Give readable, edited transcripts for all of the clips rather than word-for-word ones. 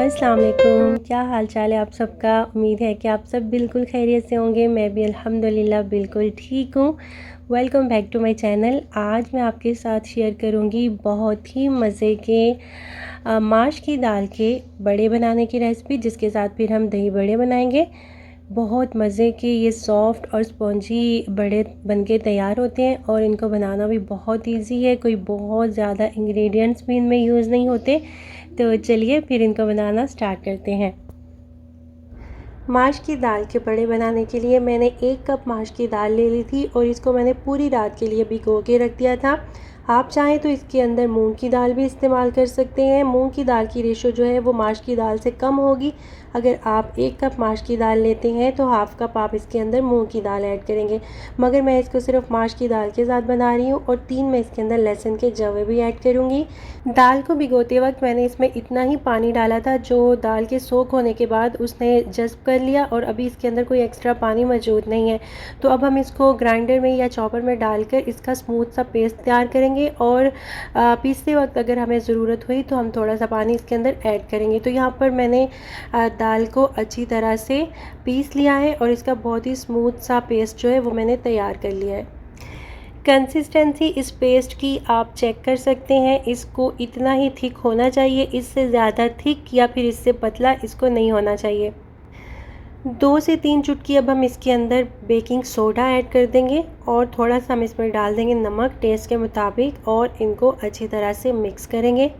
अस्सलाम वालेकुम, क्या हाल चाल है आप सबका। उम्मीद है कि आप सब बिल्कुल खैरियत से होंगे। मैं भी अल्हम्दुलिल्लाह बिल्कुल ठीक हूँ। Welcome back to my channel. आज मैं आपके साथ शेयर करूँगी बहुत ही मज़े के माश की दाल के बड़े बनाने की रेसिपी, जिसके साथ फिर हम दही बड़े बनाएंगे। बहुत मज़े के ये सॉफ्ट और स्पॉन्जी बड़े बनके तैयार होते हैं और इनको बनाना भी बहुत इजी है। कोई बहुत ज़्यादा इंग्रेडिएंट्स भी इनमें यूज़ नहीं होते। तो चलिए फिर इनको बनाना स्टार्ट करते हैं। माश की दाल के बड़े बनाने के लिए मैंने 1 कप माश की दाल ले ली थी और इसको मैंने पूरी रात के लिए भिगो के रख दिया था। आप चाहें तो इसके अंदर मूंग की दाल भी इस्तेमाल कर सकते हैं। मूंग की दाल की रेशो जो है वो माश की दाल से कम होगी। अगर आप 1 कप माश की दाल लेते हैं तो हाफ़ कप आप इसके अंदर मूंग की दाल ऐड करेंगे। मगर मैं इसको सिर्फ माश की दाल के साथ बना रही हूँ और 3 मैं इसके अंदर लहसुन के जवे भी ऐड करूँगी। दाल को भिगोते वक्त मैंने इसमें इतना ही पानी डाला था जो दाल के सोख होने के बाद उसने जज़्ब कर लिया और अभी इसके अंदर कोई एक्स्ट्रा पानी मौजूद नहीं है। तो अब हम इसको ग्राइंडर में या चॉपर में डालकर इसका स्मूथ सा पेस्ट तैयार करेंगे और पीसते वक्त अगर हमें ज़रूरत हुई तो हम थोड़ा सा पानी इसके अंदर ऐड करेंगे। तो यहाँ पर मैंने दाल को अच्छी तरह से पीस लिया है और इसका बहुत ही स्मूथ सा पेस्ट जो है वो मैंने तैयार कर लिया है। कंसिस्टेंसी इस पेस्ट की आप चेक कर सकते हैं। इसको इतना ही थिक होना चाहिए, इससे ज़्यादा थिक या फिर इससे पतला इसको नहीं होना चाहिए। 2 से 3 चुटकी अब हम इसके अंदर बेकिंग सोडा ऐड कर देंगे और थोड़ा सा हम इसमें डाल देंगे नमक टेस्ट के मुताबिक और इनको अच्छी तरह से मिक्स करेंगे।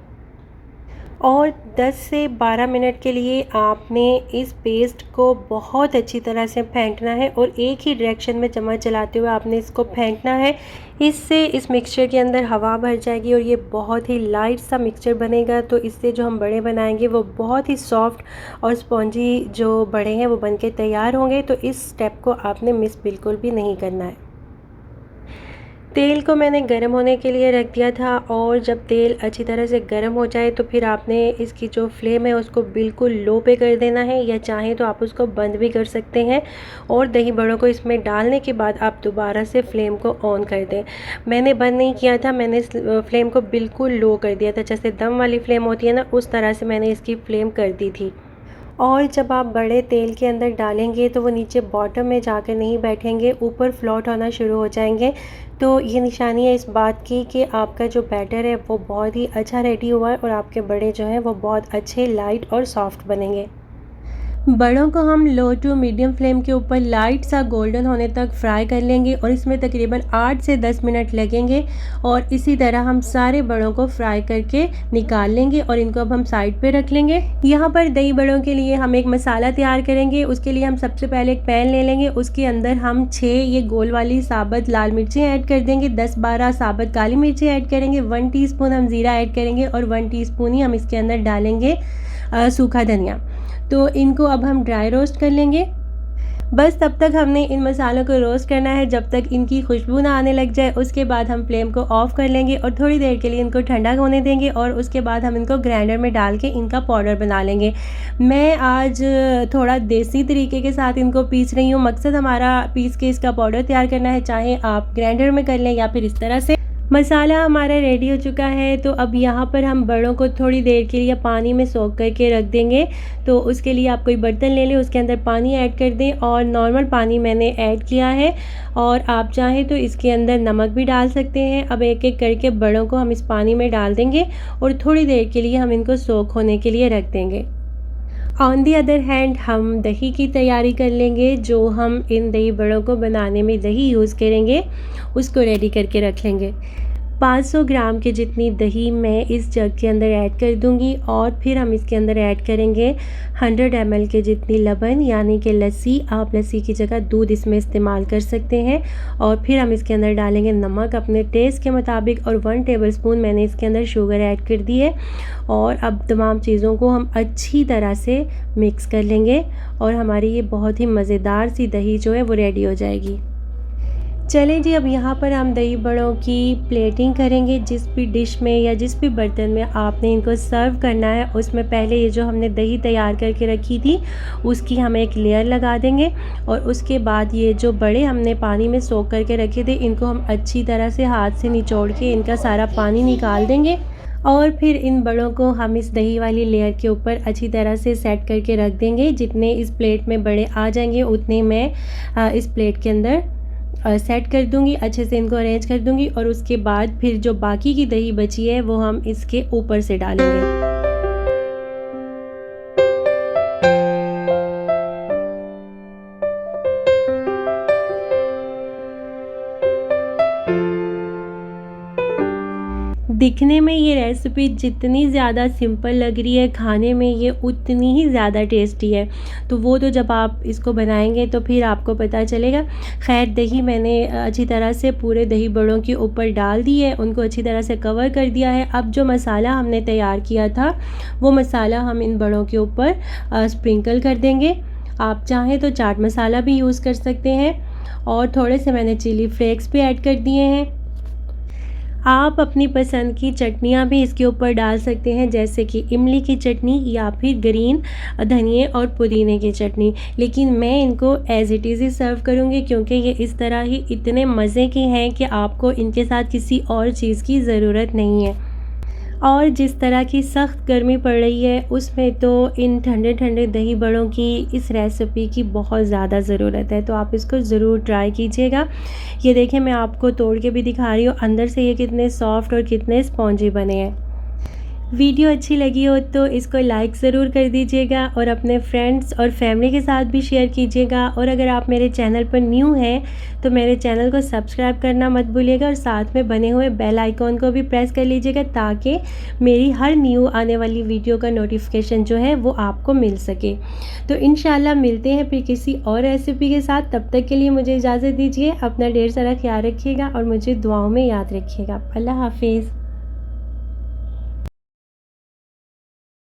और 10 से 12 मिनट के लिए आपने इस पेस्ट को बहुत अच्छी तरह से फेंटना है और एक ही डायरेक्शन में चम्मच चलाते हुए आपने इसको फेंटना है। इससे इस मिक्सचर के अंदर हवा भर जाएगी और ये बहुत ही लाइट सा मिक्सचर बनेगा। तो इससे जो हम बड़े बनाएंगे वो बहुत ही सॉफ्ट और स्पॉन्जी जो बड़े हैं वो बनके तैयार होंगे। तो इस स्टेप को आपने मिस बिल्कुल भी नहीं करना है। तेल को मैंने गर्म होने के लिए रख दिया था और जब तेल अच्छी तरह से गर्म हो जाए तो फिर आपने इसकी जो फ्लेम है उसको बिल्कुल लो पे कर देना है, या चाहें तो आप उसको बंद भी कर सकते हैं। और दही बड़ों को इसमें डालने के बाद आप दोबारा से फ्लेम को ऑन कर दें। मैंने बंद नहीं किया था, मैंने फ्लेम को बिल्कुल लो कर दिया था। जैसे दम वाली फ्लेम होती है ना, उस तरह से मैंने इसकी फ्लेम कर दी थी। और जब आप बड़े तेल के अंदर डालेंगे तो वो नीचे बॉटम में जाकर नहीं बैठेंगे, ऊपर फ्लोट होना शुरू हो जाएंगे। तो ये निशानी है इस बात की कि आपका जो बैटर है वो बहुत ही अच्छा रेडी हुआ है और आपके बड़े जो हैं वो बहुत अच्छे लाइट और सॉफ्ट बनेंगे। बड़ों को हम लो टू मीडियम फ्लेम के ऊपर लाइट सा गोल्डन होने तक फ्राई कर लेंगे और इसमें तकरीबन 8 से 10 मिनट लगेंगे। और इसी तरह हम सारे बड़ों को फ्राई करके निकाल लेंगे और इनको अब हम साइड पे रख लेंगे। यहाँ पर दही बड़ों के लिए हम एक मसाला तैयार करेंगे। उसके लिए हम सबसे पहले एक पैन ले लेंगे, उसके अंदर हम 6 ये गोल वाली साबुत लाल मिर्चें ऐड कर देंगे, 10-12 साबुत काली मिर्चें ऐड करेंगे, 1 टीस्पून हम ज़ीरा ऐड करेंगे और 1 टीस्पून ही हम इसके अंदर डालेंगे सूखा धनिया। तो इनको अब हम ड्राई रोस्ट कर लेंगे। बस तब तक हमने इन मसालों को रोस्ट करना है जब तक इनकी खुशबू ना आने लग जाए। उसके बाद हम फ्लेम को ऑफ़ कर लेंगे और थोड़ी देर के लिए इनको ठंडा होने देंगे और उसके बाद हम इनको ग्राइंडर में डाल के इनका पाउडर बना लेंगे। मैं आज थोड़ा देसी तरीके के साथ इनको पीस रही हूँ। मकसद हमारा पीस के इसका पाउडर तैयार करना है, चाहे आप ग्राइंडर में कर लें या फिर इस तरह से। मसाला हमारा रेडी हो चुका है। तो अब यहाँ पर हम बड़ों को थोड़ी देर के लिए पानी में सोख करके रख देंगे। तो उसके लिए आप कोई बर्तन ले लें, उसके अंदर पानी ऐड कर दें और नॉर्मल पानी मैंने ऐड किया है और आप चाहें तो इसके अंदर नमक भी डाल सकते हैं। अब एक एक करके बड़ों को हम इस पानी में डाल देंगे और थोड़ी देर के लिए हम इनको सोख होने के लिए रख देंगे। ऑन दी अदर हैंड हम दही की तैयारी कर लेंगे। जो हम इन दही बड़ों को बनाने में दही यूज़ करेंगे उसको रेडी करके रख लेंगे। 500 ग्राम के जितनी दही मैं इस जग के अंदर ऐड कर दूंगी और फिर हम इसके अंदर ऐड करेंगे 100 ml के जितनी लबन, यानी कि लस्सी। आप लस्सी की जगह दूध इसमें इस्तेमाल कर सकते हैं। और फिर हम इसके अंदर डालेंगे नमक अपने टेस्ट के मुताबिक और 1 टेबलस्पून मैंने इसके अंदर शुगर ऐड कर दी है। और अब तमाम चीज़ों को हम अच्छी तरह से मिक्स कर लेंगे और हमारी ये बहुत ही मज़ेदार सी दही जो है वो रेडी हो जाएगी। चलें जी, अब यहाँ पर हम दही बड़ों की प्लेटिंग करेंगे। जिस भी डिश में या जिस भी बर्तन में आपने इनको सर्व करना है उसमें पहले ये जो हमने दही तैयार करके रखी थी उसकी हम एक लेयर लगा देंगे और उसके बाद ये जो बड़े हमने पानी में सोख करके रखे थे इनको हम अच्छी तरह से हाथ से निचोड़ के इनका सारा पानी निकाल देंगे और फिर इन बड़ों को हम इस दही वाली लेयर के ऊपर अच्छी तरह से सेट करके रख देंगे। जितने इस प्लेट में बड़े आ जाएंगे उतने मैं इस प्लेट के अंदर सेट कर दूंगी, अच्छे से इनको अरेंज कर दूंगी। और उसके बाद फिर जो बाकी की दही बची है वो हम इसके ऊपर से डालेंगे। दिखने में ये रेसिपी जितनी ज़्यादा सिंपल लग रही है, खाने में ये उतनी ही ज़्यादा टेस्टी है। तो वो तो जब आप इसको बनाएंगे तो फिर आपको पता चलेगा। खैर, दही मैंने अच्छी तरह से पूरे दही बड़ों के ऊपर डाल दी है, उनको अच्छी तरह से कवर कर दिया है। अब जो मसाला हमने तैयार किया था वो मसाला हम इन बड़ों के ऊपर स्प्रिंकल कर देंगे। आप चाहें तो चाट मसाला भी यूज़ कर सकते हैं और थोड़े से मैंने चिली फ्लेक्स भी ऐड कर दिए हैं। आप अपनी पसंद की चटनियाँ भी इसके ऊपर डाल सकते हैं, जैसे कि इमली की चटनी या फिर ग्रीन धनिए और पुदीने की चटनी। लेकिन मैं इनको एज़ इट इज़ ही सर्व करूँगी क्योंकि ये इस तरह ही इतने मज़े के हैं कि आपको इनके साथ किसी और चीज़ की ज़रूरत नहीं है। और जिस तरह की सख्त गर्मी पड़ रही है उसमें तो इन ठंडे ठंडे दही बड़ों की इस रेसिपी की बहुत ज़्यादा ज़रूरत है। तो आप इसको ज़रूर ट्राई कीजिएगा। ये देखें, मैं आपको तोड़ के भी दिखा रही हूँ अंदर से ये कितने सॉफ्ट और कितने स्पॉन्जी बने हैं। वीडियो अच्छी लगी हो तो इसको लाइक ज़रूर कर दीजिएगा और अपने फ्रेंड्स और फैमिली के साथ भी शेयर कीजिएगा। और अगर आप मेरे चैनल पर न्यू हैं तो मेरे चैनल को सब्सक्राइब करना मत भूलिएगा और साथ में बने हुए बेल आइकॉन को भी प्रेस कर लीजिएगा ताकि मेरी हर न्यू आने वाली वीडियो का नोटिफिकेशन जो है वो आपको मिल सके। तो इंशाल्लाह मिलते हैं फिर किसी और रेसिपी के साथ। तब तक के लिए मुझे इजाज़त दीजिए। अपना ढेर सारा ख्याल रखिएगा और मुझे दुआओं में याद रखिएगा। अल्लाह हाफिज़।